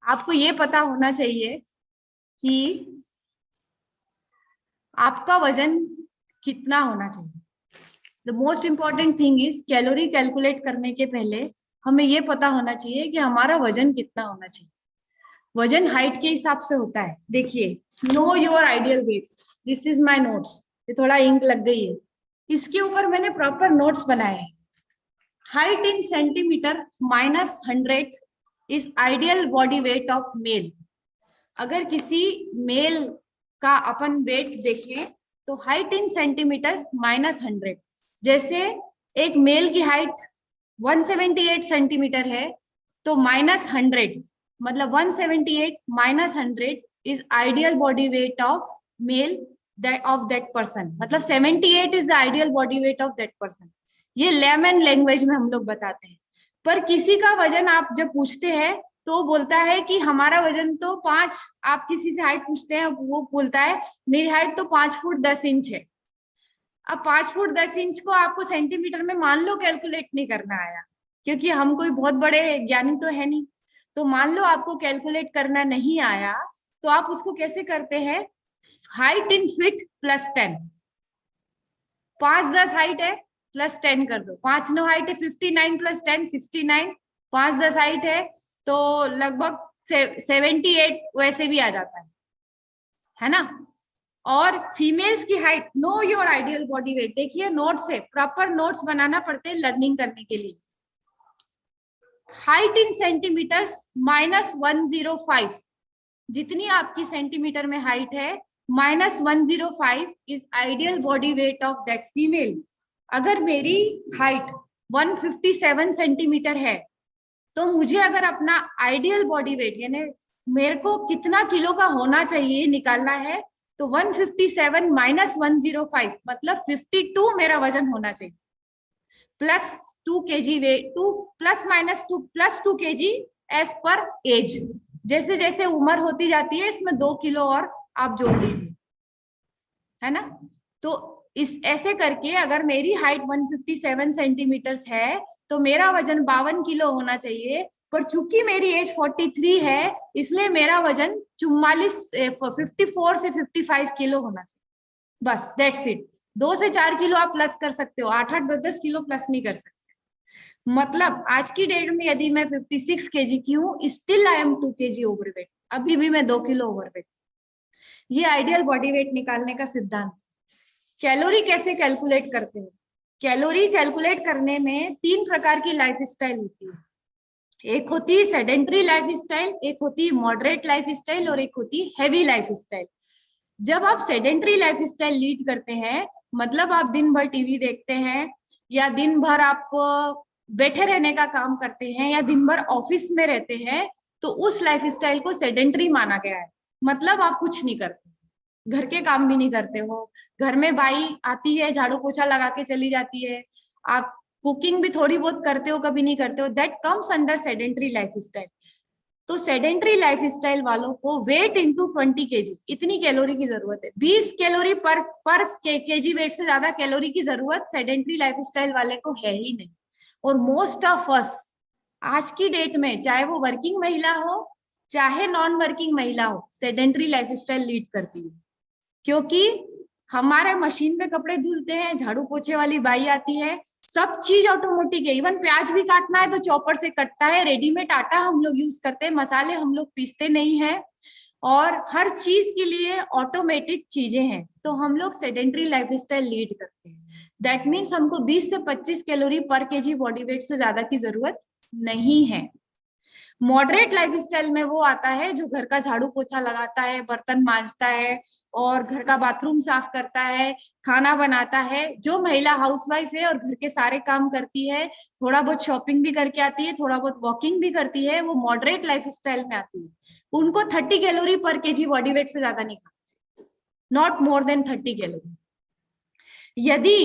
आपको ये पता होना चाहिए कि आपका वजन कितना होना चाहिए। The most important thing is calorie calculate करने के पहले हमें ये पता होना चाहिए कि हमारा वजन कितना होना चाहिए। वजन हाइट के हिसाब से होता है। देखिए, know your ideal weight, this is my notes. ये थोड़ा इंक लग गई है, इसके ऊपर मैंने प्रॉपर नोट्स बनाए हैं। Height in centimetre -100 is ideal body weight of male. अगर किसी मेल का अपन वेट देखें तो हाइट इन सेंटीमीटर -100, जैसे एक मेल की हाइट 178 सेंटीमीटर है तो -100 मतलब 178 -100 is ideal body weight of male of that person. मतलब 78 is the ideal body weight of that person. ये लेमन लैंग्वेज में हम लोग बताते हैं। पर किसी का वजन आप जब पूछते हैं तो बोलता है कि हमारा वजन तो 5, आप किसी से हाइट पूछते हैं वो बोलता है मेरी हाइट तो 5 फुट 10 इंच है। अब 5 फुट 10 इंच को आपको सेंटीमीटर में मान लो कैलकुलेट नहीं करना आया, क्योंकि हम कोई बहुत बड़े ज्ञानी तो है नहीं। तो मान लो आपको कैलकुलेट करना नहीं आया तो आप उसको कैसे करते हैं, हाइट इन फीट +10। 5-10 हाइट है +10 कर दो, 5-9 हाइट है 59 +10 69, 5-10 हाइट है तो लगभग 78 वैसे भी आ जाता है ना। और फीमेल्स की height, know your ideal body weight. देखिए नोट से प्रॉपर नोट्स बनाना पड़ते हैं लर्निंग करने के लिए। हाइट इन सेंटीमीटर्स -105, जितनी आपकी सेंटीमीटर में हाइट है -105 is ideal body weight of that female. अगर मेरी हाइट 157 सेंटीमीटर है तो मुझे अगर अपना आइडियल बॉडी वेट यानी मेरे को कितना किलो का होना चाहिए निकालना है, तो 157 -105 मतलब 52 मेरा वजन होना चाहिए। +2 kg weight, +2 kg as per age. जैसे जैसे उम्र होती जाती है इसमें 2 किलो और आप जोड़ लीजिए, है ना। तो इस ऐसे करके अगर मेरी हाइट 157 सेंटीमीटर है तो मेरा वजन 52 किलो होना चाहिए। पर चूंकि मेरी एज 43 है इसलिए मेरा वजन 54 से 55 किलो होना चाहिए। बस दैट्स इट। 2 से 4 किलो आप प्लस कर सकते हो, 8-8 10-10 किलो प्लस नहीं कर सकते। मतलब आज की डेट में यदि मैं 56 केजी की हूँ, still I am 2 KG overweight, अभी भी मैं 2 किलो ओवरवेट। ये आइडियल बॉडी वेट निकालने का सिद्धांत। कैलोरी कैसे कैलकुलेट करते हैं? कैलोरी कैलकुलेट करने में 3 प्रकार की लाइफस्टाइल होती है। एक होती है सेडेंट्री लाइफस्टाइल, एक होती है मॉडरेट लाइफस्टाइल और एक होती है हैवी लाइफस्टाइल। जब आप सेडेंट्री लाइफस्टाइल लीड करते हैं, मतलब आप दिन भर टीवी देखते हैं या दिन भर आप बैठे रहने का काम करते हैं या दिन भर ऑफिस में रहते हैं, तो उस लाइफस्टाइल को सेडेंट्री माना गया है। मतलब आप कुछ नहीं करते, घर के काम भी नहीं करते हो, घर में बाई आती है झाड़ू पोछा लगा के चली जाती है, आप कुकिंग भी थोड़ी बहुत करते हो कभी नहीं करते हो, that comes under sedentary lifestyle. तो सेडेंट्री लाइफस्टाइल वालों को वेट इंटू 20 केजी इतनी कैलोरी की जरूरत है। 20 कैलोरी पर केजी वेट से ज्यादा कैलोरी की जरूरत सेडेंट्री लाइफस्टाइल वाले को है ही नहीं। और मोस्ट ऑफ अस आज की डेट में, चाहे वो वर्किंग महिला हो चाहे नॉन वर्किंग महिला हो, सेडेंट्री लाइफस्टाइल लीड करती है। क्योंकि हमारे मशीन में कपड़े धुलते हैं, झाड़ू पोछे वाली बाई आती है, सब चीज ऑटोमेटिक है। इवन प्याज भी काटना है तो चॉपर से कटता है, रेडीमेड आटा हम लोग यूज करते हैं, मसाले हम लोग पीसते नहीं है, और हर चीज के लिए ऑटोमेटिक चीजें हैं। तो हम लोग सेडेंट्री लाइफस्टाइल लीड करते हैं। दैट मीन्स हमको 20 से 25 कैलोरी पर केजी बॉडी वेट से ज्यादा की जरूरत नहीं है। मॉडरेट लाइफस्टाइल में वो आता है जो घर का झाड़ू पोछा लगाता है, बर्तन मांजता है और घर का बाथरूम साफ करता है, खाना बनाता है। जो महिला हाउसवाइफ है और घर के सारे काम करती है, थोड़ा बहुत शॉपिंग भी करके आती है, थोड़ा बहुत वॉकिंग भी करती है, वो मॉडरेट लाइफस्टाइल में आती है। उनको 30 कैलोरी पर केजी बॉडी वेट से ज्यादा नहीं खाना चाहिए, नॉट मोर देन 30 कैलोरी। यदि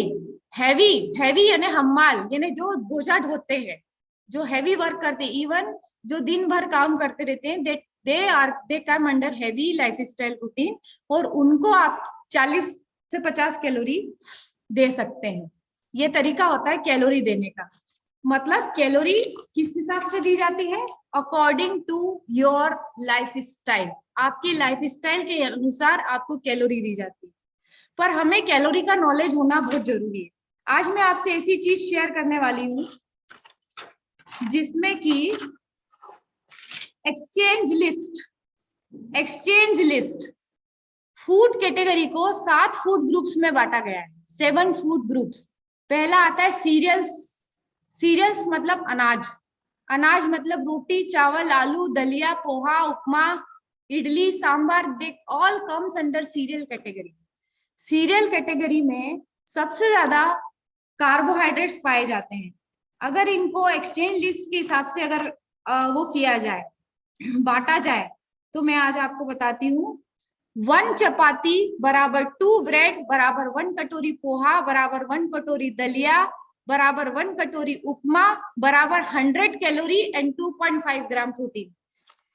हैवी हैवी यानी हम्माल यानी जो बोझा ढोते हैं, जो हैवी वर्क करते हैं, इवन जो दिन भर काम करते रहते हैं, they come under heavy lifestyle routine, और उनको आप 40 से 50 कैलोरी दे सकते हैं। ये तरीका होता है कैलोरी देने का। मतलब कैलोरी किस हिसाब से दी जाती है? According to your life style, आपकी लाइफ स्टाइल के अनुसार आपको कैलोरी दी जाती है। पर हमें कैलोरी का नॉलेज होना बहुत जरूरी है। आज मैं आपसे ऐसी चीज शेयर करने वाली हूँ जिसमें कि एक्सचेंज लिस्ट फूड कैटेगरी को 7 फूड ग्रुप्स में बांटा गया है, 7 फूड ग्रुप्स। पहला आता है सीरियल्स। सीरियल्स मतलब अनाज, अनाज मतलब रोटी, चावल, आलू, दलिया, poha, upma, idli, sambar, they all comes under cereal category. Cereal category में सबसे ज्यादा कार्बोहाइड्रेट्स पाए जाते हैं। अगर इनको एक्सचेंज लिस्ट के हिसाब से अगर वो किया जाए, बांटा जाए, तो मैं आज आपको बताती हूँ 1 चपाती बराबर 2 ब्रेड बराबर 1 कटोरी पोहा बराबर 1 कटोरी दलिया बराबर 1 कटोरी उपमा बराबर 100 कैलोरी एंड 2.5 ग्राम प्रोटीन।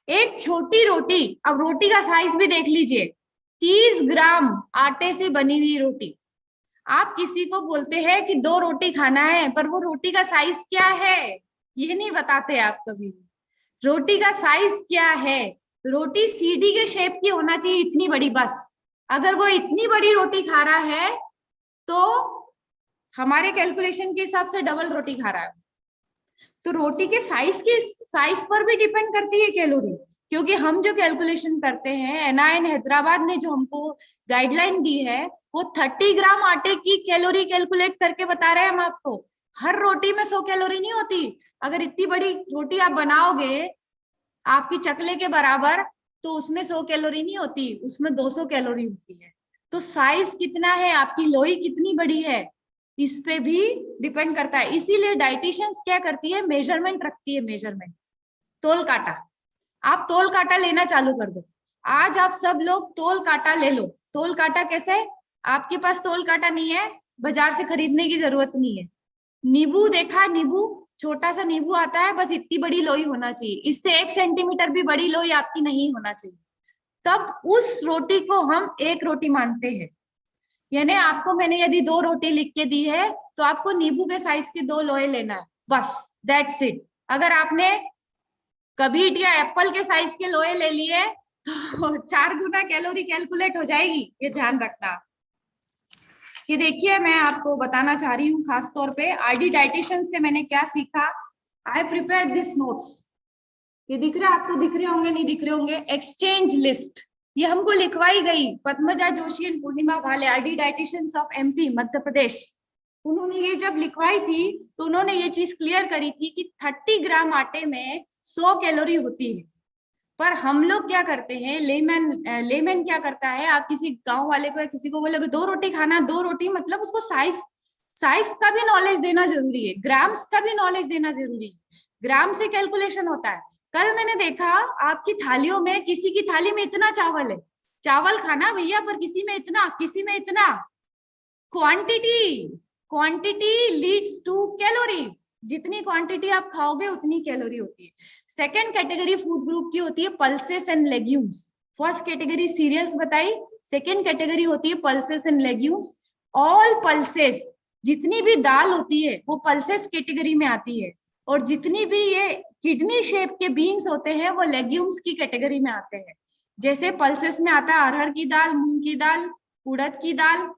एक छोटी रोटी, अब रोटी का साइज भी देख लीजिए, 30 ग्राम आटे से बनी हुई रोटी। आप किसी को बोलते हैं कि 2 रोटी खाना है, पर वो रोटी का साइज क्या है ये नहीं बताते आप कभी। रोटी का साइज क्या है? रोटी सीढ़ी के शेप की होना चाहिए, इतनी बड़ी बस। अगर वो इतनी बड़ी रोटी खा रहा है तो हमारे कैलकुलेशन के हिसाब से डबल रोटी खा रहा है। तो रोटी के साइज पर भी डिपेंड करती है कैलोरी, क्योंकि हम जो कैलकुलेशन करते हैं, एनआईएन हैदराबाद ने जो हमको गाइडलाइन दी है, वो 30 ग्राम आटे की कैलोरी कैलकुलेट करके बता रहे हैं हम आपको। हर रोटी में 100 कैलोरी नहीं होती। अगर इतनी बड़ी रोटी आप बनाओगे आपकी चकले के बराबर, तो उसमें 100 कैलोरी नहीं होती, उसमें 200 कैलोरी होती है। तो साइज कितना है, आपकी लोई कितनी बड़ी है, इस पे भी डिपेंड करता है। इसीलिए डाइटिशियंस क्या करती है, मेजरमेंट रखती है, मेजरमेंट, तोल काटा। आप तोल काटा लेना चालू कर दो। आज आप सब लोग तोल काटा ले लो। तोल काटा कैसे? आपके पास तोल काटा नहीं है, बाजार से खरीदने की जरूरत नहीं है। नींबू देखा, नींबू छोटा सा नींबू आता है, बस इतनी बड़ी लोई होना चाहिए, इससे 1 सेंटीमीटर भी बड़ी लोई आपकी नहीं होना चाहिए, तब उस रोटी को हम एक रोटी मानते हैं। यानी आपको मैंने यदि 2 रोटी लिख के दी है तो आपको नींबू के साइज के 2 लोए लेना है, बस, दैट्स इट। अगर आपने कबीट या एप्पल के साइज के लोए ले लिए तो 4 गुना कैलोरी कैलकुलेट हो जाएगी, ये ध्यान रखना। ये देखिए, मैं आपको बताना चाह रही हूँ खास तौर पे आईडी डाइटिशियन से मैंने क्या सीखा। आई प्रिपेयर्ड दिस नोट्स। ये दिख रहे, आपको दिख रहे होंगे, नहीं दिख रहे होंगे, एक्सचेंज लिस्ट। ये हमको लिखवाई गई पद्मजा जोशी एंड पूर्णिमा भाले, ID dietitians of MP Madhya Pradesh. उन्होंने ये जब लिखवाई थी तो उन्होंने ये चीज क्लियर करी थी कि 30 ग्राम आटे में 100 कैलोरी होती है। पर हम लोग क्या करते हैं, लेमैन क्या करता है, आप किसी गांव वाले को या किसी को बोलोगे 2 रोटी खाना, 2 रोटी मतलब उसको साइज का भी नॉलेज देना जरूरी है, ग्राम्स का भी नॉलेज देना जरूरी है। ग्राम से कैलकुलेशन होता है। कल मैंने देखा आपकी थालियों में, किसी की थाली में इतना चावल है, चावल खाना भैया, पर किसी में इतना, किसी में इतना। Quantity leads to calories. जितनी क्वांटिटी आप खाओगे उतनी कैलोरी होती है। सेकेंड कैटेगरी फूड ग्रुप की होती है pulses and legumes. First category cereals बताई, सेकेंड कैटेगरी होती है pulses and legumes. All pulses, जितनी भी दाल होती है वो पल्सेस कैटेगरी में आती है, और जितनी भी ये किडनी शेप के बीन्स होते हैं वो लेग्यूम्स की कैटेगरी में आते हैं। जैसे पल्सेस में आता है अरहर की दाल, मूंग की दाल, उड़द की दाल,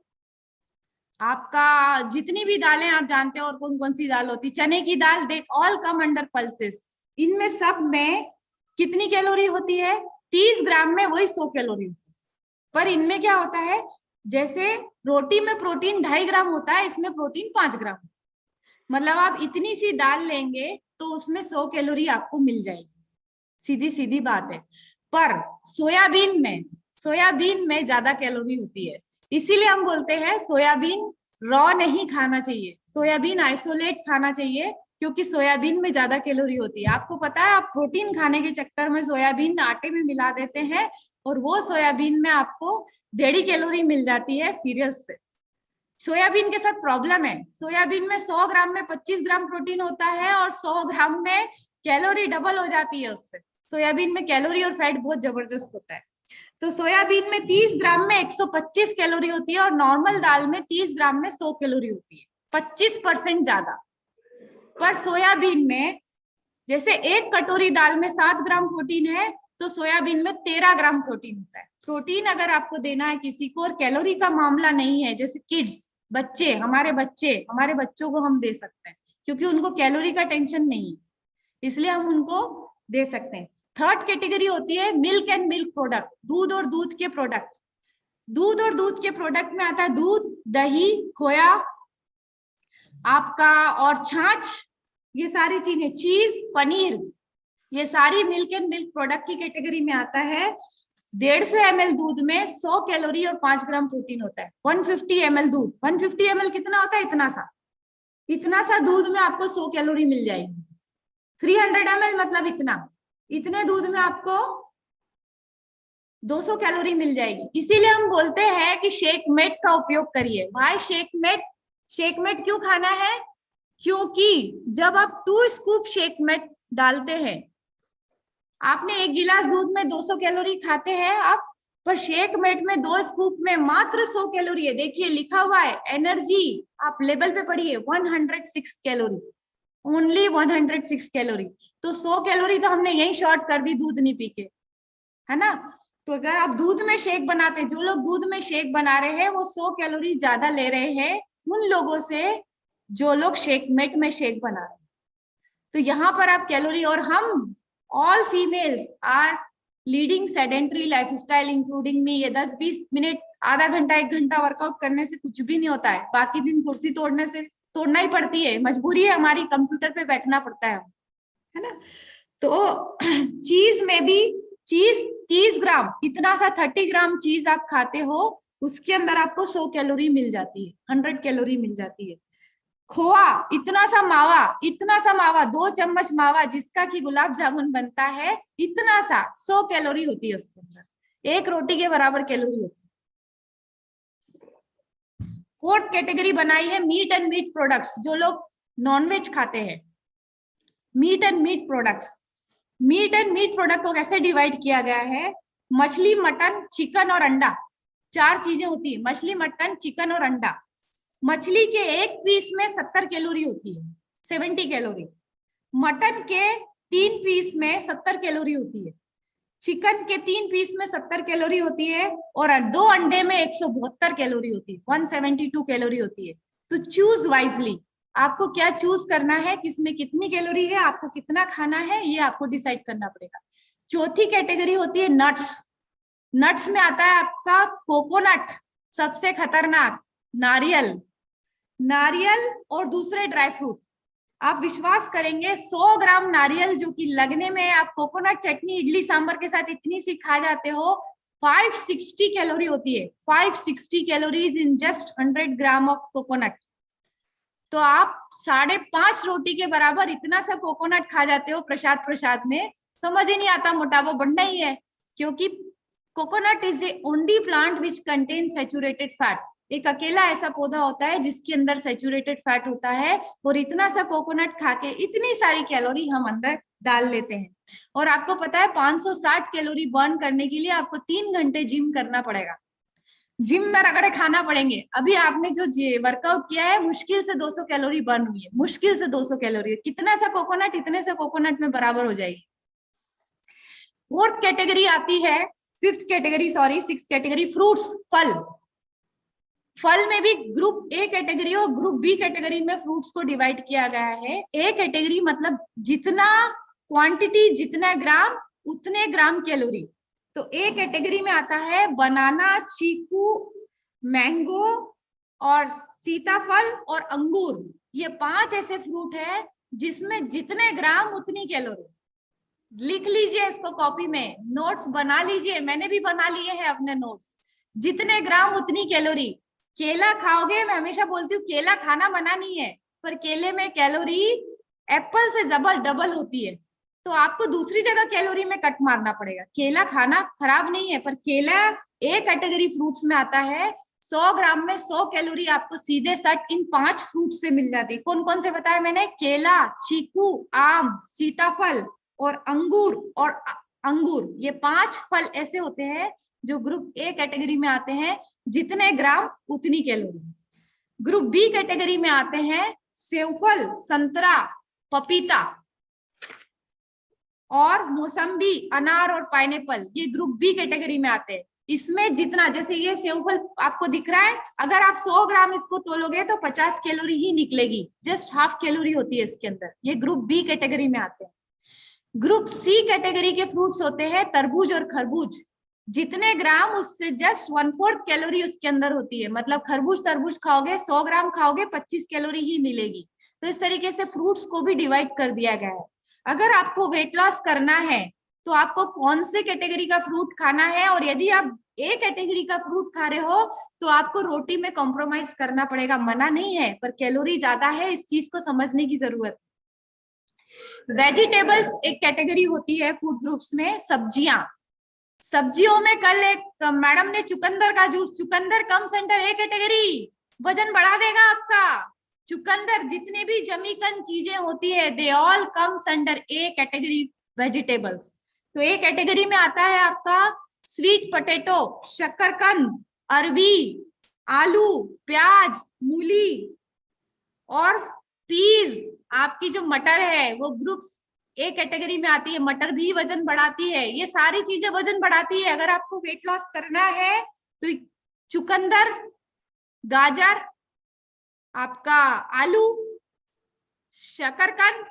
आपका जितनी भी दालें आप जानते हो और कौन कौन सी दाल होती, चने की दाल, they all come under pulses. इनमें सब में कितनी कैलोरी होती है? 30 ग्राम में वही 100 कैलोरी होती है। पर इनमें क्या होता है, जैसे रोटी में प्रोटीन 2.5 ग्राम होता है, इसमें प्रोटीन 5 ग्राम होता है। मतलब आप इतनी सी दाल लेंगे तो उसमें 100 कैलोरी आपको मिल जाएगी, सीधी सीधी बात है। पर सोयाबीन में ज्यादा कैलोरी होती है, इसीलिए हम बोलते हैं सोयाबीन रॉ नहीं खाना चाहिए, सोयाबीन आइसोलेट खाना चाहिए, क्योंकि सोयाबीन में ज्यादा कैलोरी होती है। आपको पता है, आप प्रोटीन खाने के चक्कर में सोयाबीन आटे में मिला देते हैं, और वो सोयाबीन में आपको 1.5 कैलोरी मिल जाती है सीरियल्स से। सोयाबीन के साथ प्रॉब्लम है, सोयाबीन में 100 ग्राम में 25 ग्राम प्रोटीन होता है, और 100 ग्राम में कैलोरी डबल हो जाती है उससे। सोयाबीन में कैलोरी और फैट बहुत जबरदस्त होता है। तो सोयाबीन में 30 ग्राम में 125 कैलोरी होती है, और नॉर्मल दाल में 30 ग्राम में 100 कैलोरी होती है, 25% ज्यादा। पर सोयाबीन में जैसे 1 कटोरी दाल में 7 ग्राम प्रोटीन है, तो सोयाबीन में 13 ग्राम प्रोटीन होता है। प्रोटीन अगर आपको देना है किसी को और कैलोरी का मामला नहीं है, जैसे किड्स, बच्चे, हमारे बच्चों को हम दे सकते हैं क्योंकि उनको कैलोरी का टेंशन नहीं है, इसलिए हम उनको दे सकते हैं। थर्ड कैटेगरी होती है मिल्क एंड मिल्क प्रोडक्ट, दूध और दूध के प्रोडक्ट। दूध और दूध के प्रोडक्ट में आता है दूध, दही, खोया आपका और छाछ, ये सारी चीजें, चीज, पनीर, ये सारी मिल्क एंड मिल्क प्रोडक्ट की कैटेगरी में आता है। 150 ml दूध में 100 कैलोरी और 5 ग्राम प्रोटीन होता है। 150 ml दूध, 150 ml कितना होता है? इतना सा दूध में आपको 100 कैलोरी मिल जाएगी। 300 ml मतलब इतने दूध में आपको 200 कैलोरी मिल जाएगी। इसीलिए हम बोलते हैं कि शेकमेट का उपयोग करिए। भाई शेकमेट क्यों खाना है? क्योंकि जब आप 2 स्कूप शेकमेट डालते हैं, आपने 1 गिलास दूध में 200 कैलोरी खाते हैं आप, पर शेकमेट में 2 स्कूप में मात्र 100 कैलोरी है। देखिए लिखा हुआ है एनर्जी, आप लेबल पे पढ़िए, 106 कैलोरी, ओनली 106 कैलोरी। तो 100 कैलोरी तो हमने यही शॉर्ट कर दी दूध नहीं पी के, है ना। तो अगर आप दूध में शेक बनाते, जो लोग दूध में शेक बना रहे हैं वो 100 कैलोरी ज्यादा ले रहे हैं उन लोगों से जो लोग शेकमेट में शेक बना रहे हैं। तो यहाँ पर आप कैलोरी, और हम all females are leading sedentary lifestyle including me. ये 10-20 मिनट, आधा घंटा, 1 घंटा वर्कआउट करने से कुछ भी नहीं होता है। बाकी दिन कुर्सी तोड़ना ही पड़ती है, मजबूरी है हमारी, कंप्यूटर पे बैठना पड़ता है ना। तो चीज में भी 30 ग्राम, इतना सा 30 ग्राम चीज आप खाते हो, उसके अंदर आपको 100 कैलोरी मिल जाती है, 100 कैलोरी मिल जाती है। खोआ, इतना सा मावा, 2 चम्मच मावा जिसका कि गुलाब जामुन बनता है, इतना सा 100 कैलोरी होती है उसके अंदर, 1 रोटी के बराबर कैलोरी होती है। फोर्थ कैटेगरी बनाई है मीट एंड मीट प्रोडक्ट्स, जो लोग नॉनवेज खाते हैं। मीट एंड मीट प्रोडक्ट को कैसे डिवाइड किया गया है? मछली, मटन, चिकन और अंडा, 4 चीजें होती है, मछली, मटन, चिकन और अंडा। मछली के 1 पीस में 70 कैलोरी होती है, 70 कैलोरी। मटन के 3 पीस में 70 कैलोरी होती है, चिकन के 3 पीस में 70 कैलोरी होती है, और 2 अंडे में 172 कैलोरी होती है, 172 कैलोरी होती है। तो चूज वाइजली, आपको क्या चूज करना है, किसमें कितनी कैलोरी है, आपको कितना खाना है, ये आपको डिसाइड करना पड़ेगा। चौथी कैटेगरी होती है नट्स में आता है आपका कोकोनट, सबसे खतरनाक, नारियल और दूसरे ड्राई फ्रूट। आप विश्वास करेंगे 100 ग्राम नारियल जो कि लगने में आप कोकोनट चटनी, इडली सांभर के साथ इतनी सी खा जाते हो, 560 कैलोरी होती है, 560 calories in just 100 gram of coconut. तो आप 5.5 रोटी के बराबर इतना सा कोकोनट खा जाते हो प्रसाद में, समझ ही नहीं आता, मोटापा बढ़ना ही है। क्योंकि coconut is the only plant which contain saturated fat. एक अकेला ऐसा पौधा होता है जिसके अंदर सैचुरेटेड फैट होता है, और इतना सा कोकोनट खा के इतनी सारी कैलोरी हम अंदर डाल लेते हैं। और आपको पता है 560 कैलोरी बर्न करने के लिए आपको 3 घंटे जिम करना पड़ेगा, जिम में रगड़े खाना पड़ेंगे। अभी आपने जो वर्कआउट किया है, मुश्किल से 200 कैलोरी बर्न हुई है, मुश्किल से 200 कैलोरी, कितना सा कोकोनट इतने से कोकोनट में बराबर हो जाएगी। फोर्थ कैटेगरी आती है, सिक्स्थ कैटेगरी फ्रूट्स, फल में भी ग्रुप ए कैटेगरी और ग्रुप बी कैटेगरी में फ्रूट्स को डिवाइड किया गया है। ए कैटेगरी मतलब जितना क्वांटिटी, जितना ग्राम उतने ग्राम कैलोरी। तो ए कैटेगरी में आता है बनाना, चीकू, मैंगो और सीताफल और अंगूर। ये 5 ऐसे फ्रूट है जिसमें जितने ग्राम उतनी कैलोरी। लिख लीजिए इसको कॉपी में, नोट्स बना लीजिए, मैंने भी बना लिए हैं अपने नोट्स। जितने ग्राम उतनी कैलोरी। केला खाओगे, मैं हमेशा बोलती हूँ केला खाना मना नहीं है, पर केले में कैलोरी एप्पल से डबल होती है, तो आपको दूसरी जगह कैलोरी में कट मारना पड़ेगा। केला खाना खराब नहीं है, पर केला ए कैटेगरी फ्रूट्स में आता है। 100 ग्राम में 100 कैलोरी आपको सीधे सट इन 5 फ्रूट से मिल जाती है। कौन कौन से बताया मैंने? केला, चीकू, आम, सीताफल और अंगूर। ये 5 फल ऐसे होते हैं जो ग्रुप ए कैटेगरी में आते हैं, जितने ग्राम उतनी कैलोरी। ग्रुप बी कैटेगरी में आते हैं सेवफल, संतरा, पपीता और मौसम्बी, अनार और पाइनएप्पल, ये ग्रुप बी कैटेगरी में आते हैं। इसमें जितना, जैसे ये सेवफल आपको दिख रहा है, अगर आप 100 ग्राम इसको तोलोगे तो 50 कैलोरी ही निकलेगी, जस्ट हाफ कैलोरी होती है इसके अंदर। ये ग्रुप बी कैटेगरी में आते हैं। ग्रुप सी कैटेगरी के फ्रूट्स होते हैं तरबूज और खरबूज। जितने ग्राम, उससे जस्ट 1/4 कैलोरी उसके अंदर होती है। मतलब खरबूज तरबूज खाओगे, 100 ग्राम खाओगे, 25 कैलोरी ही मिलेगी। तो इस तरीके से फ्रूट्स को भी डिवाइड कर दिया गया है। अगर आपको वेट लॉस करना है तो आपको कौन से कैटेगरी का फ्रूट खाना है, और यदि आप ए कैटेगरी का फ्रूट खा रहे हो तो आपको रोटी में कॉम्प्रोमाइज करना पड़ेगा। मना नहीं है, पर कैलोरी ज्यादा है, इस चीज को समझने की जरूरत है। वेजिटेबल्स एक कैटेगरी होती है फूड ग्रुप्स में। सब्जियां, सब्जियों में कल एक मैडम ने चुकंदर का जूस, चुकंदर कम्स अंडर ए कैटेगरी, वजन बढ़ा देगा आपका। चुकंदर, जितने भी जमीकन चीजें होती है, दे all comes under A category vegetables. तो ए कैटेगरी में आता है आपका स्वीट पोटैटो, शकरकंद, अरबी, आलू, प्याज, मूली और पीज। आपकी जो मटर है वो ग्रुप्स ए कैटेगरी में आती है। मटर भी वजन बढ़ाती है, ये सारी चीजें वजन बढ़ाती है। अगर आपको वेट लॉस करना है तो चुकंदर, गाजर, आपका आलू, शकरकंद,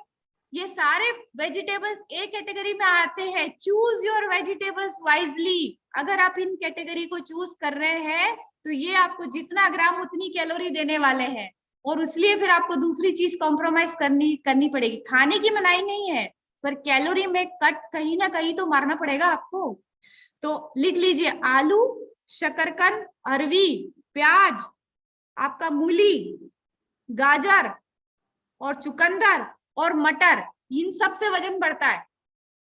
ये सारे वेजिटेबल्स ए कैटेगरी में आते हैं। Choose your vegetables wisely. अगर आप इन कैटेगरी को चूज कर रहे हैं तो ये आपको जितना ग्राम उतनी कैलोरी देने वाले हैं, और इसलिए फिर आपको दूसरी चीज कॉम्प्रोमाइज करनी पड़ेगी। खाने की मनाही नहीं है, पर कैलोरी में कट कहीं ना कहीं तो मारना पड़ेगा आपको। तो लिख लीजिए, आलू, शकरकंद, अरवी, प्याज, आपका मूली, गाजर और चुकंदर और मटर, इन सब से वजन बढ़ता है।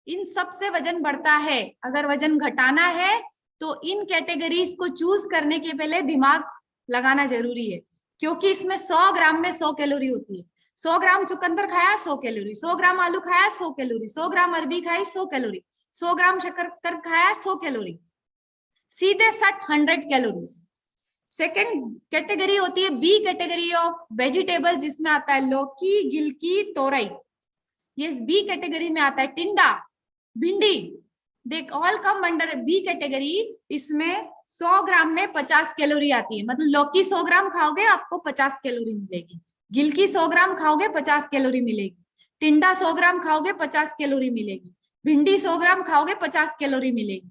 इन सब से वजन बढ़ता है। अगर वजन घटाना है तो इन कैटेगरीज को चूज करने के पहले दिमाग लगाना जरूरी है, क्योंकि इसमें 100 ग्राम में 100 कैलोरी होती है। 100 ग्राम चुकंदर खाया 100 कैलोरी, 100 ग्राम आलू खाया 100 कैलोरी, 100 ग्राम अरबी खाई 100 कैलोरी, 100 ग्राम शकरकंद खाया 100 कैलोरी, सीधे 60-100 कैलोरीज। सेकेंड कैटेगरी होती है बी कैटेगरी ऑफ वेजिटेबल, जिसमें आता है लौकी, गिलकी, तोरई, ये बी कैटेगरी में आता है। टिंडा, भिंडी, they all come under B category. इसमें 100 ग्राम में 50 कैलोरी आती है। मतलब लौकी 100 ग्राम खाओगे आपको 50 कैलोरी मिलेगी, गिलकी 100 ग्राम खाओगे 50 कैलोरी मिलेगी, टिंडा 100 ग्राम खाओगे 50 कैलोरी मिलेगी, भिंडी 100 ग्राम खाओगे 50 कैलोरी मिलेगी,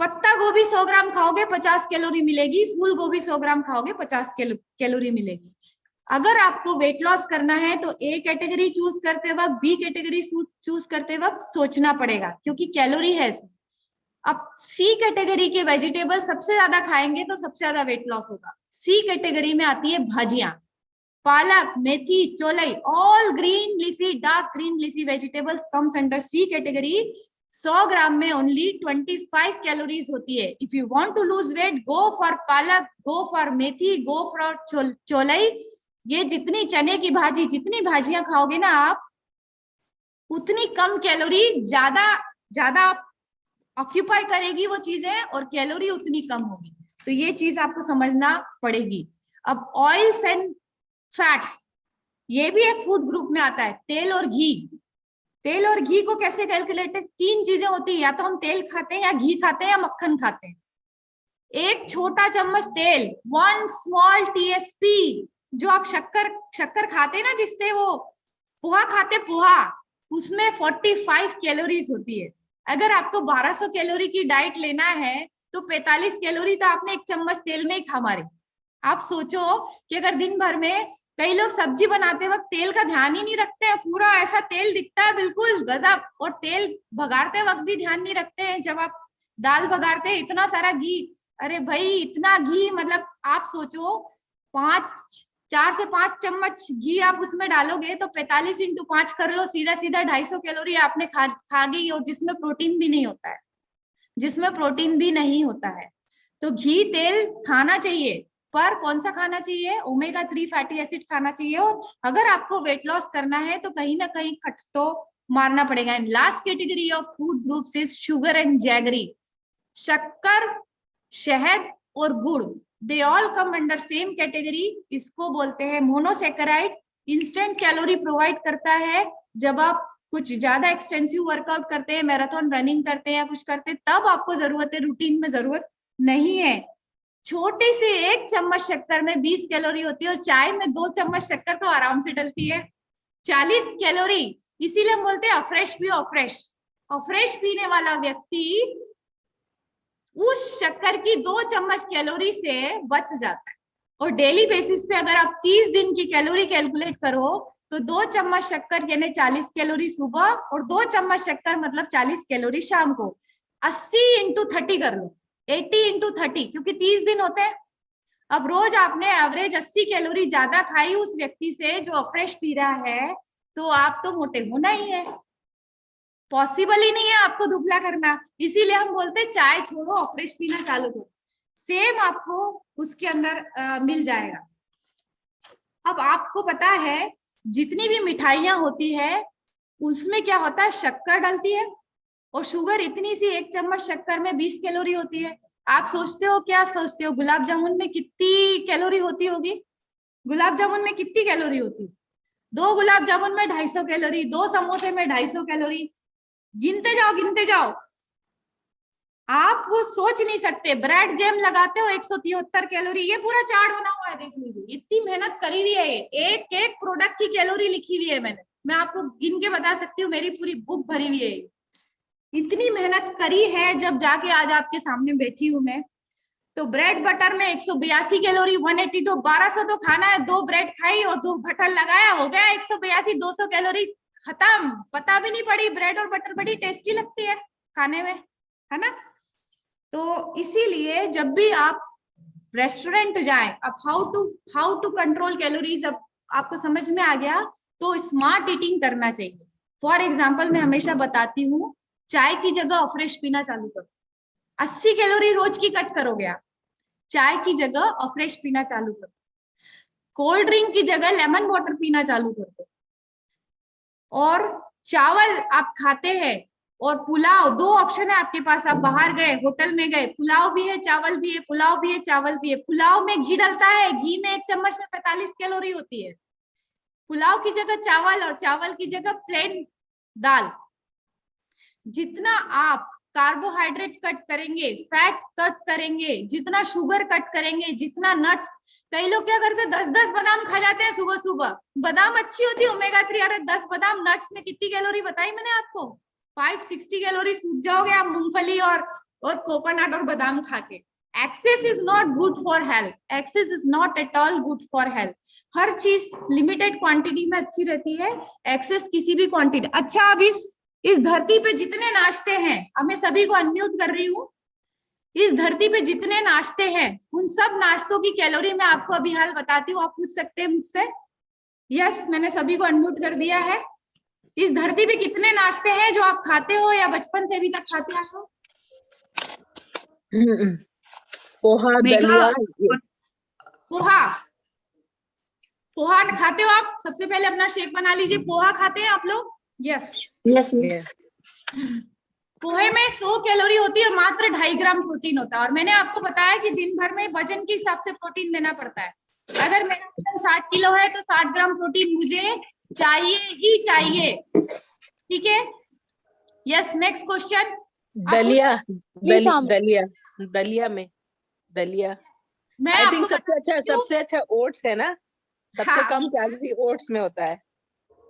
पत्ता गोभी 100 ग्राम खाओगे 50 कैलोरी मिलेगी, फूल गोभी 100 ग्राम खाओगे 50 कैलोरी मिलेगी। अगर आपको वेट लॉस करना है तो ए कैटेगरी चूज करते वक्त, बी कैटेगरी चूज करते वक्त सोचना पड़ेगा, क्योंकि कैलोरी है इसमें। अब सी कैटेगरी के वेजिटेबल सबसे ज्यादा खाएंगे तो सबसे ज्यादा वेट लॉस होगा। सी कैटेगरी में आती है भाजियां, पालक, मेथी, चोलई, all green leafy, dark green leafy vegetables comes under c category. 100 gram में ओनली 25 कैलोरीज होती है। If you want to lose weight, go for palak, go for methi, go for चोलई। ये जितनी चने की भाजी, जितनी भाजियां खाओगे ना आप, उतनी कम कैलोरी, ज्यादा ऑक्यूपाई करेगी वो चीजें, और कैलोरी उतनी कम होगी। तो ये चीज आपको समझना पड़ेगी। अब ऑयल्स एंड फैट्स, ये भी एक फूड ग्रुप में आता है। तेल और घी, तेल और घी को कैसे कैलकुलेट? 3 चीजें होती है, या तो हम तेल खाते हैं, या घी खाते हैं, या मक्खन खाते हैं। एक छोटा चम्मच तेल, 1 स्मॉल टीएसपी, जो आप शक्कर खाते हैं ना, जिससे वो पोहा खाते, पोहा, उसमें 45 कैलोरीज होती है। अगर आपको 1200 कैलोरी की डाइट लेना है तो 45 कैलोरी तो आपने एक चम्मच तेल में ही खा मारे। आप सोचो कि अगर दिन भर में, कई लोग सब्जी बनाते वक्त तेल का ध्यान ही नहीं रखते हैं, पूरा ऐसा तेल दिखता है बिल्कुल गजब, और तेल भगाड़ते वक्त भी ध्यान नहीं रखते हैं। जब आप दाल भगाड़ते हैं, इतना सारा घी, अरे भाई इतना घी, मतलब आप सोचो 4 से 5 चम्मच घी आप उसमें डालोगे तो 45 × 5 कर लो, सीधा सीधा 250 कैलोरी आपने खा गई, और जिसमें प्रोटीन भी नहीं होता है, जिसमें प्रोटीन भी नहीं होता है। तो घी तेल खाना चाहिए, पर कौन सा खाना चाहिए? ओमेगा 3 फैटी एसिड खाना चाहिए। और अगर आपको वेट लॉस करना है तो कहीं ना कहीं कट तो मारना पड़ेगा। And last category of food groups is sugar and jaggery. शक्कर, शहद और गुड़, दे all come under same category. इसको बोलते हैं मोनोसेकेराइड, इंस्टेंट कैलोरी प्रोवाइड करता है जब आप कुछ ज्यादा एक्सटेंसिव वर्कआउट करते हैं, मैराथन रनिंग करते हैं या कुछ करते हैं, तब आपको जरूरत है, रूटीन में जरूरत नहीं है। छोटी सी 1 चम्मच शक्कर में 20 कैलोरी होती है और चाय में 2 चम्मच शक्कर तो आराम से डलती है, 40 कैलोरी। इसीलिए हम बोलते हैं अफ्रेश पियो, अफ्रेश। अफ्रेश पीने वाला व्यक्ति उस शक्कर की 2 चम्मच कैलोरी से बच जाता है। और डेली बेसिस पे अगर आप 30 दिन की कैलोरी कैलकुलेट करो तो 2 चम्मच शक्कर यानी 40 कैलोरी सुबह और 2 चम्मच शक्कर मतलब 40 कैलोरी शाम को। 80 इंटू 30 कर लो, 80 इंटू 30, क्योंकि 30 दिन होते हैं। अब रोज आपने एवरेज 80 कैलोरी ज्यादा खाई उस व्यक्ति से जो अफ्रेश पी रहा है, तो आप तो मोटे होना ही है, पॉसिबल ही नहीं है आपको दुबला करना। इसीलिए हम बोलते हैं चाय छोड़ो, अफ्रेश पीना चालू करो, सेम आपको उसके अंदर मिल जाएगा। अब आपको पता है जितनी भी मिठाइयां होती है उसमें क्या होता है, शक्कर डलती है, और शुगर इतनी सी 1 चम्मच शक्कर में 20 कैलोरी होती है। आप सोचते हो, क्या सोचते हो, गुलाब जामुन में कितनी कैलोरी होती होगी? गुलाब जामुन में कितनी कैलोरी होती? 2 गुलाब जामुन में 250 कैलोरी, 2 समोसे में 250 कैलोरी, गिनते जाओ गिनते जाओ। आप वो सोच नहीं सकते, ब्रेड जैम लगाते हो 173 कैलोरी, ये पूरा चार्ट बना हुआ है, देख लीजिए, इतनी मेहनत करी हुई है, एक एक प्रोडक्ट की कैलोरी लिखी हुई है मैंने, मैं आपको गिन के बता सकती हूँ, मेरी पूरी बुक भरी हुई है। इतनी मेहनत करी है, जब जाके आज आपके सामने बैठी हूं मैं। तो ब्रेड बटर में 182 कैलोरी, 182, 1200 तो खाना है, 2 ब्रेड खाई और 2 बटर लगाया, हो गया 182, 200 कैलोरी खत्म, पता भी नहीं पड़ी। ब्रेड और बटर बड़ी टेस्टी लगती है खाने में, है ना? तो इसीलिए जब भी आप रेस्टोरेंट जाएं, अब हाउ टू कंट्रोल कैलोरीज अब आपको समझ में आ गया, तो स्मार्ट ईटिंग करना चाहिए। फॉर एग्जाम्पल मैं हमेशा बताती हूँ, चाय की जगह अफ्रेश पीना चालू करो, 80 कैलोरी रोज की कट करोगे आप, चाय की जगह अफ्रेश पीना चालू करो, कोल्ड ड्रिंक की जगह लेमन वाटर पीना चालू कर दो, और चावल आप खाते हैं और पुलाव, 2 ऑप्शन है आपके पास, आप बाहर गए, होटल में गए, पुलाव भी है चावल भी है, पुलाव भी है चावल भी है। पुलाव में घी डलता है, घी में 1 चम्मच में 45 कैलोरी होती है। पुलाव की जगह चावल और चावल की जगह प्लेन दाल। जितना आप कार्बोहाइड्रेट कट करेंगे, फैट कट करेंगे, जितना शुगर कट करेंगे, जितना नट्स, कई लोग क्या करते हैं 10-10 बादाम खा जाते हैं सुबह सुबह। बादाम अच्छी होती है, ओमेगा 3, अरे 10 बादाम, नट्स में कितनी कैलोरी बताई मैंने आपको, 560 कैलोरी सूझ जाओगे आप मूंगफली और कोकोनट और बादाम खा के। Excess is not good for health, excess is not at all good for health. हर चीज लिमिटेड क्वांटिटी में अच्छी रहती है, एक्सेस किसी भी क्वांटिटी। अच्छा, अब इस धरती पे जितने नाश्ते हैं, अब मैं सभी को अनम्यूट कर रही हूँ, इस धरती पे जितने नाश्ते हैं उन सब नाश्तों की कैलोरी मैं आपको अभी हाल बताती हूँ, आप पूछ सकते हैं मुझसे। यस, मैंने सभी को अनम्यूट कर दिया है। इस धरती पे कितने नाश्ते हैं जो आप खाते हो या बचपन से अभी तक खाते आए हो? पोहा, दलिया। पोहा खाते हो आप? सबसे पहले अपना शेक बना लीजिए। पोहा खाते हैं आप लोग? Yes yes. पोहे में 100 कैलोरी होती है, मात्र 2.5 ग्राम प्रोटीन होता है। और मैंने आपको बताया कि दिन भर में वजन के हिसाब से प्रोटीन लेना पड़ता है। अगर मेरा वजन 60 किलो है तो 60 ग्राम प्रोटीन मुझे चाहिए ही चाहिए, ठीक है? Yes, next question. दलिया में दलिया आई थिंक सबसे अच्छा ओट्स है ना, सबसे कम कैलोरी ओट्स में होता है।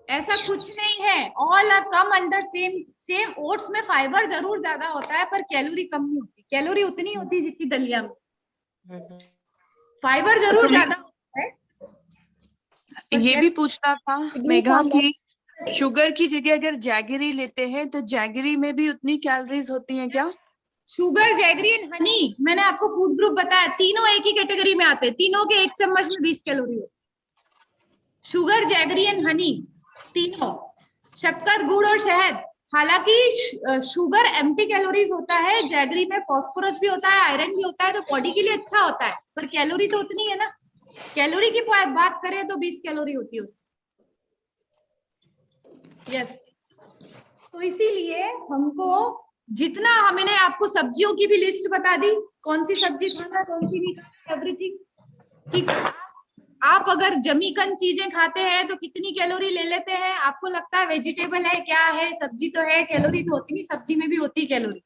ऐसा कुछ नहीं है, all are come under same. Oats में फाइबर जरूर ज्यादा होता है पर कैलोरी कम नहीं होती, कैलोरी उतनी होती है जितनी दलिया में, फाइबर जरूर ज्यादा होता है। ये भी पूछना था मेघा की शुगर की जगह अगर जैगरी लेते हैं तो जैगरी में भी उतनी कैलोरीज होती हैं क्या? शुगर, जैगरी एंड हनी, मैंने आपको फूड ग्रुप बताया, तीनों एक ही कैटेगरी में आते हैं, तीनों के 1 चम्मच में 20 कैलोरी होती है। शुगर, जैगरी एंड हनी तीनों, शक्कर, गुड़ और शहद। हालांकि शुगर एम्प्टी कैलोरीज होता है, जैगरी में फास्फोरस भी होता है, आयरन भी होता है, तो बॉडी के लिए अच्छा होता है, पर कैलोरी तो उतनी है ना। कैलोरी की बात करें तो 20 कैलोरी होती है उसमें। यस, तो इसीलिए हमको जितना, हमने आपको सब्जियों की भी लिस्ट बता दी, कौन सी सब्जी खाना, कौन सी नहीं खाना, एवरीथिंग, ठीक है? आप अगर जमीकन चीजें खाते हैं तो कितनी कैलोरी ले लेते हैं? आपको लगता है वेजिटेबल है, क्या है, सब्जी तो है, कैलोरी तो होती नहीं, सब्जी में भी होती कैलोरी,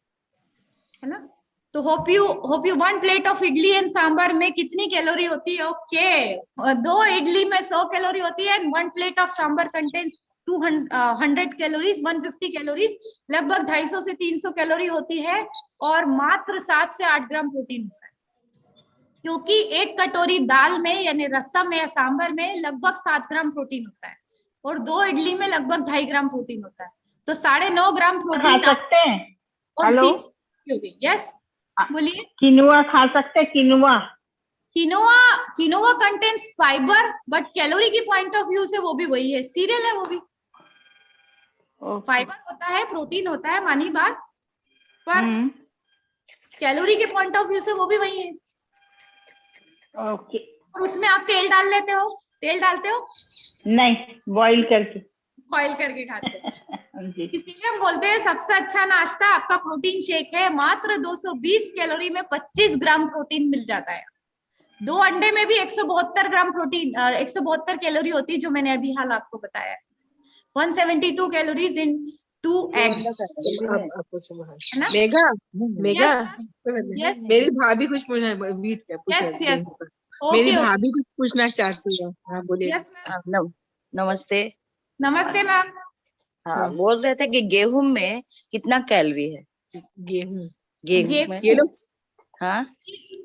है ना? तो hope you 1 plate of idli and sambar में कितनी कैलोरी होती है? ओके, 2 इडली में 100 कैलोरी होती है, 1 plate of sambar contains 200 calories, 150 calories, लगभग 250 से 300 कैलोरी होती है, और मात्र 7 से 8 ग्राम प्रोटीन होता है, क्योंकि एक कटोरी दाल में यानी रसम या सांबर में लगभग 7 ग्राम प्रोटीन होता है, और 2 इडली में लगभग 2.5 ग्राम प्रोटीन होता है, तो 9.5 ग्राम प्रोटीन खा सकते हैं। हेलो, यस बोलिए। किनुआ खा सकते हैं? Quinoa quinoa contains fibre, but calorie की पॉइंट ऑफ व्यू से वो भी वही है, सीरियल है वो भी, फाइबर होता है, प्रोटीन होता है, मानी बात, पर कैलोरी के पॉइंट ऑफ व्यू से वो भी वही है। ओके। और उसमें आप तेल डाल लेते हो? तेल डालते हो? नहीं, बॉईल करके। बॉईल करके खाते हो। जी। इसीलिए हम बोलते हैं सबसे अच्छा नाश्ता आपका प्रोटीन शेक है, मात्र 220 कैलोरी में 25 ग्राम प्रोटीन मिल जाता है। 2 अंडे में भी 172 ग्राम प्रोटीन, 172 कैलोरी होती है, जो मैंने अभी हाल आपको बताया। 172 calories in 2 eggs. Megha, Megha, Yes. मेरी भाभी कुछ पूछना, यस यस, मेरी भाभी कुछ पूछना चाहती है। हाँ बोलिए। यस नमस्ते। नमस्ते मैम। हाँ, बोल रहे थे कि गेहूं में कितना कैलोरी है? गेहूं में ये लोग, हाँ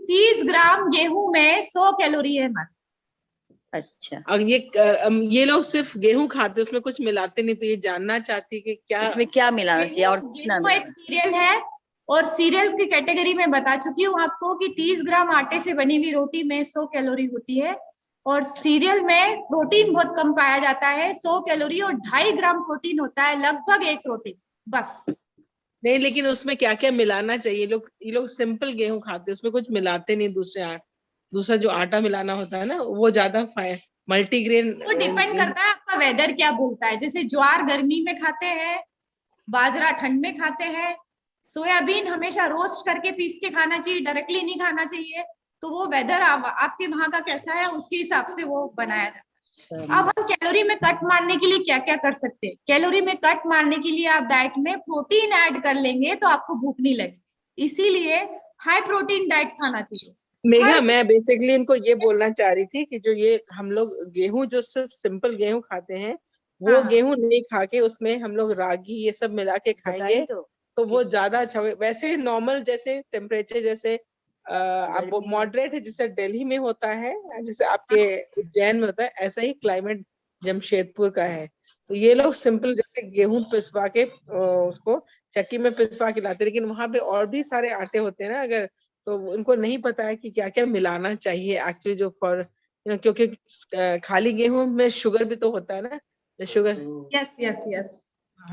30 ग्राम गेहूं में 100 कैलोरी है मैम। अच्छा, और ये लोग सिर्फ गेहूं खाते, उसमें कुछ मिलाते नहीं, तो ये जानना चाहती कि क्या इसमें क्या मिलाना चाहिए और कितना गेहूं एक सीरियल है, और सीरियल की कैटेगरी में बता चुकी हूँ आपको कि 30 ग्राम आटे से बनी हुई रोटी में 100 कैलोरी होती है, और सीरियल में प्रोटीन बहुत कम पाया जाता है, 100 कैलोरी और 2.5 ग्राम प्रोटीन होता है, लगभग एक रोटी बस। नहीं, लेकिन उसमें क्या क्या मिलाना चाहिए? ये लोग सिंपल गेहूं खाते, उसमें कुछ मिलाते नहीं, दूसरा जो आटा मिलाना होता है ना, वो ज्यादा मल्टीग्रेन। वो डिपेंड करता है आपका वेदर क्या बोलता है, जैसे ज्वार गर्मी में खाते हैं, बाजरा ठंड में खाते हैं, सोयाबीन हमेशा रोस्ट करके पीस के खाना चाहिए, डायरेक्टली नहीं खाना चाहिए, तो वो वेदर आपके वहां का कैसा है उसके हिसाब से वो बनाया जाता है। अब हम कैलोरी में कट मारने के लिए क्या क्या कर सकते हैं? कैलोरी में कट मारने के लिए आप डाइट में प्रोटीन ऐड कर लेंगे तो आपको भूख नहीं लगेगी, इसीलिए हाई प्रोटीन डाइट खाना चाहिए। मेघा, मैं बेसिकली इनको ये बोलना चाह रही थी कि जो ये हम लोग गेहूं, जो सिर्फ सिंपल गेहूं खाते हैं, वो गेहूं नहीं खा के उसमें हम लोग रागी ये सब मिला के खाएंगे तो वो ज्यादा अच्छा होगा। वैसे नॉर्मल जैसे टेम्परेचर जैसे आप मॉडरेट है, जैसे दिल्ली में होता है, जैसे आपके उज्जैन में होता है, ऐसा ही क्लाइमेट जमशेदपुर का है। तो ये लोग सिंपल जैसे गेहूं पिसवा के उसको चक्की में पिसवा के लाते, लेकिन वहां पे और भी सारे आटे होते हैं ना, अगर तो उनको नहीं पता है कि क्या क्या मिलाना चाहिए एक्चुअली, जो क्योंकि खाली गेहूं में शुगर भी तो होता है ना, शुगर। यस यस यस,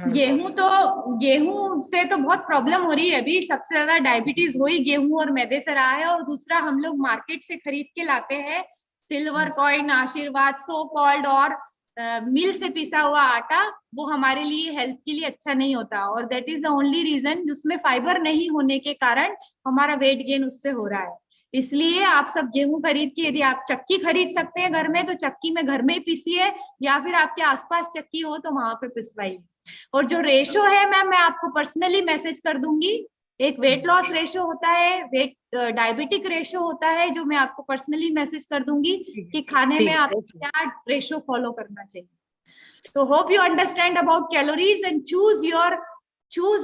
गेहूं से तो बहुत प्रॉब्लम हो रही है अभी, सबसे ज्यादा डायबिटीज हो ही गेहूं और मैदे से रहा है, और दूसरा हम लोग मार्केट से खरीद के लाते हैं सिल्वर कॉइन, आशीर्वाद, सो कॉल्ड और मिल से पिसा हुआ आटा, वो हमारे लिए हेल्थ के लिए अच्छा नहीं होता, और that is the only reason जिसमें फाइबर नहीं होने के कारण हमारा वेट गेन उससे हो रहा है। इसलिए आप सब गेहूं खरीद के, यदि आप चक्की खरीद सकते हैं घर में तो चक्की में घर में ही पीसिए, या फिर आपके आसपास चक्की हो तो वहां पे पिसवाइए। और जो रेशो है मैम, मैं आपको पर्सनली मैसेज कर दूंगी, एक वेट लॉस रेशो होता है, वेट डायबिटिक रेशो होता है, जो मैं आपको पर्सनली मैसेज कर दूंगी कि खाने में आपको क्या रेशो फॉलो करना चाहिए। तो hope you understand about calories and choose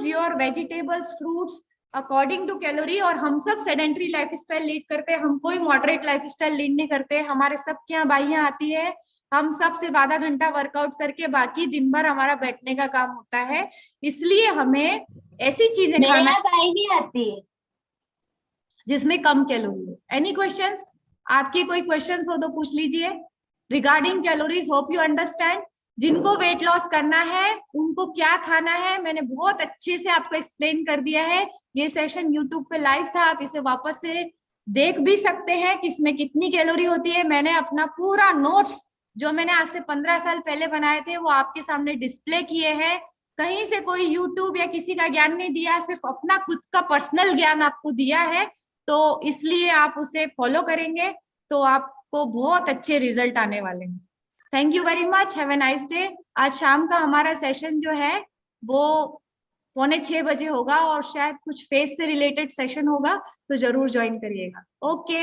your vegetables, fruits according to calorie. और हम सब सेडेंटरी लाइफस्टाइल लीड करते हैं, हम कोई मॉडरेट लाइफस्टाइल लीड नहीं करते, हमारे सबके यहाँ बाइयां आती है, हम सब सिर्फ आधा घंटा वर्कआउट करके बाकी दिन भर हमारा बैठने का काम होता है, इसलिए हमें ऐसी चीजें खाना नहीं आती है जिसमें कम कैलोरी हो। Any questions? आपके कोई क्वेश्चंस हो तो पूछ लीजिए regarding calories. Hope you understand. जिनको वेट लॉस करना है उनको क्या खाना है मैंने बहुत अच्छे से आपको एक्सप्लेन कर दिया है। ये सेशन यूट्यूब पे लाइव था, आप इसे वापस से देख भी सकते हैं कि इसमें कितनी कैलोरी होती है। मैंने अपना पूरा नोट्स जो मैंने आज से 15 साल पहले बनाए थे वो आपके सामने डिस्प्ले किए हैं। कहीं से कोई यूट्यूब या किसी का ज्ञान नहीं दिया, सिर्फ अपना खुद का पर्सनल ज्ञान आपको दिया है, तो इसलिए आप उसे फॉलो करेंगे तो आप आपको बहुत अच्छे रिजल्ट आने वाले हैं। Thank you very much, have a nice day. आज शाम का हमारा सेशन जो है वो 5:45 बजे होगा और शायद कुछ फेस से रिलेटेड सेशन होगा, तो जरूर ज्वाइन करिएगा। ओके।